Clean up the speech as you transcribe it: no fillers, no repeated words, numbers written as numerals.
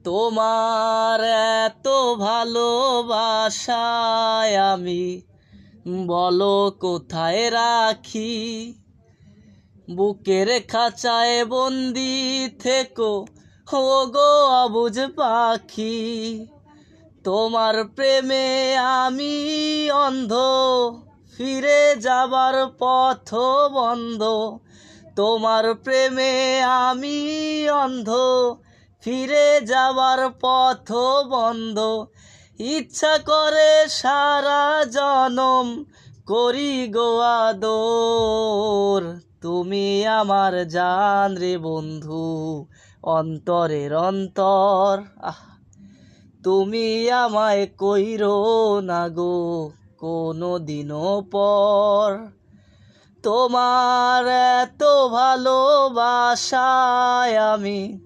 তোমার এত ভালোবাসায় আমি বলো কোথায় রাখি। বুকের খাঁচায় বন্দি থেকো ও গো অবুঝ পাখি। তোমার প্রেমে আমি অন্ধ, ফিরে যাবার পথ বন্ধ। তোমার প্রেমে আমি অন্ধ, ফিরে যাবার পথ বন্ধ। ইচ্ছা করে সারা জনম করি গো আদর। তুমি আমার জান রে বন্ধু, অন্তরের অন্তর। তুমি আমায় কইরো না গো কোনো দিনও পর। তোমার এত ভালোবাসায় আমি